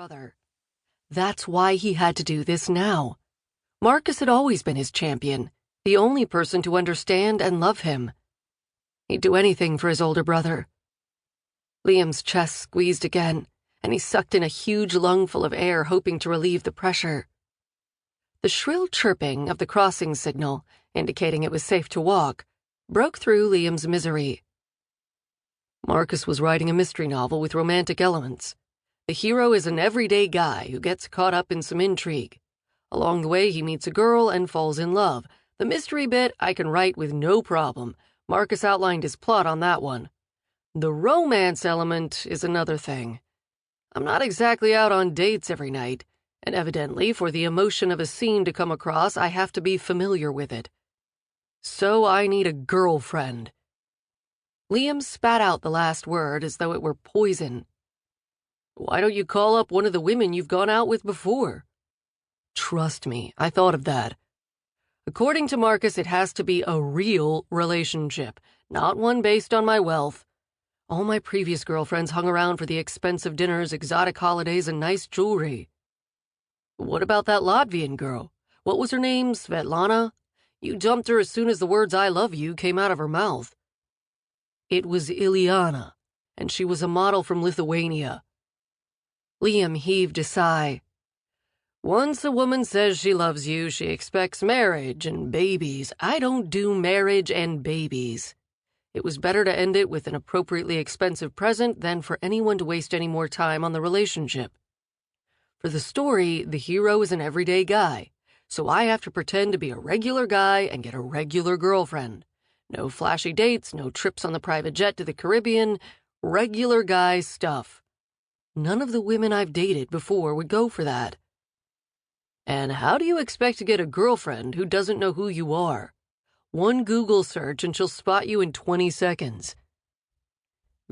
brother. That's why he had to do this now. Marcus had always been his champion, the only person to understand and love him. He'd do anything for his older brother. Liam's chest squeezed again, and he sucked in a huge lungful of air, hoping to relieve the pressure. The shrill chirping of the crossing signal, indicating it was safe to walk, broke through Liam's misery. Marcus was writing a mystery novel with romantic elements. The hero is an everyday guy who gets caught up in some intrigue. Along the way, he meets a girl and falls in love. The mystery bit I can write with no problem. Marcus outlined his plot on that one. The romance element is another thing. I'm not exactly out on dates every night, and evidently for the emotion of a scene to come across, I have to be familiar with it. So I need a girlfriend. Liam spat out the last word as though it were poison. Why don't you call up one of the women you've gone out with before? Trust me, I thought of that. According to Marcus, it has to be a real relationship, not one based on my wealth. All my previous girlfriends hung around for the expensive dinners, exotic holidays, and nice jewelry. What about that Latvian girl? What was her name, Svetlana? You dumped her as soon as the words I love you came out of her mouth. It was Ileana, and she was a model from Lithuania. Liam heaved a sigh. Once a woman says she loves you, she expects marriage and babies. I don't do marriage and babies. It was better to end it with an appropriately expensive present than for anyone to waste any more time on the relationship. For the story, the hero is an everyday guy, so I have to pretend to be a regular guy and get a regular girlfriend. No flashy dates, no trips on the private jet to the Caribbean, regular guy stuff. None of the women I've dated before would go for that. And how do you expect to get a girlfriend who doesn't know who you are? One Google search and she'll spot you in 20 seconds.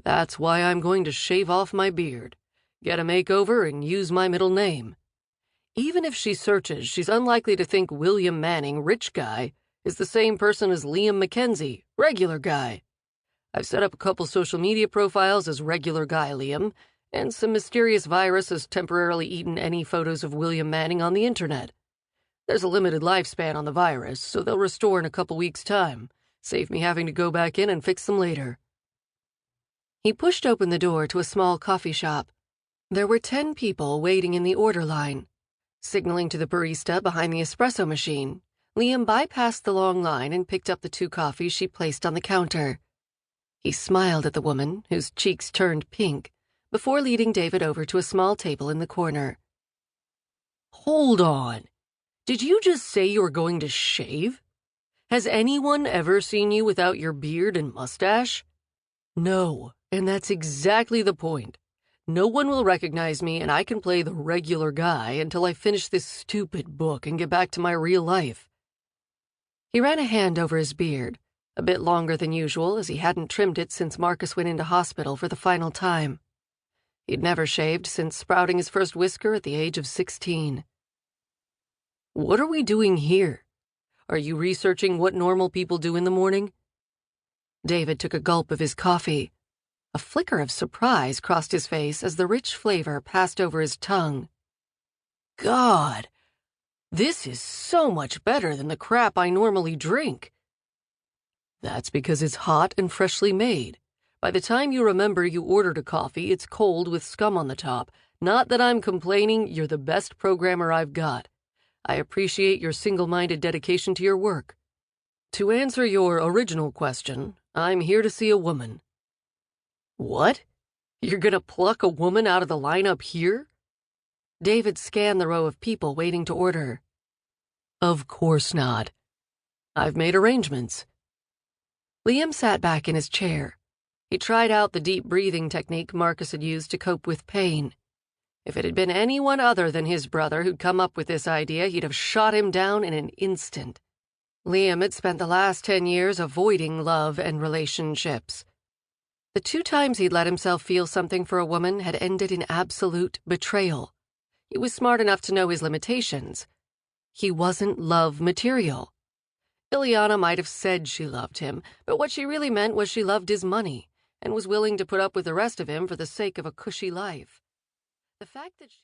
That's why I'm going to shave off my beard, get a makeover, and use my middle name. Even if she searches, she's unlikely to think William Manning, rich guy, is the same person as Liam Mackenzie, regular guy. I've set up a couple social media profiles as regular guy Liam, and some mysterious virus has temporarily eaten any photos of William Manning on the internet. There's a limited lifespan on the virus, so they'll restore in a couple weeks' time, save me having to go back in and fix them later. He pushed open the door to a small coffee shop. There were 10 people waiting in the order line. Signaling to the barista behind the espresso machine, Liam bypassed the long line and picked up the 2 coffees she placed on the counter. He smiled at the woman, whose cheeks turned pink, before leading David over to a small table in the corner. Hold on. Did you just say you were going to shave? Has anyone ever seen you without your beard and mustache? No, and that's exactly the point. No one will recognize me, and I can play the regular guy until I finish this stupid book and get back to my real life. He ran a hand over his beard, a bit longer than usual as he hadn't trimmed it since Marcus went into hospital for the final time. He'd never shaved since sprouting his first whisker at the age of 16. What are we doing here? Are you researching what normal people do in the morning? David took a gulp of his coffee. A flicker of surprise crossed his face as the rich flavor passed over his tongue. God, this is so much better than the crap I normally drink. That's because it's hot and freshly made. By the time you remember you ordered a coffee, it's cold with scum on the top. Not that I'm complaining, you're the best programmer I've got. I appreciate your single-minded dedication to your work. To answer your original question, I'm here to see a woman. What? You're gonna pluck a woman out of the lineup here? David scanned the row of people waiting to order. Of course not. I've made arrangements. Liam sat back in his chair. He tried out the deep breathing technique Marcus had used to cope with pain. If it had been anyone other than his brother who'd come up with this idea, he'd have shot him down in an instant. Liam had spent the last 10 years avoiding love and relationships. The 2 times he'd let himself feel something for a woman had ended in absolute betrayal. He was smart enough to know his limitations. He wasn't love material. Ileana might have said she loved him, but what she really meant was she loved his money and was willing to put up with the rest of him for the sake of a cushy life. The fact that she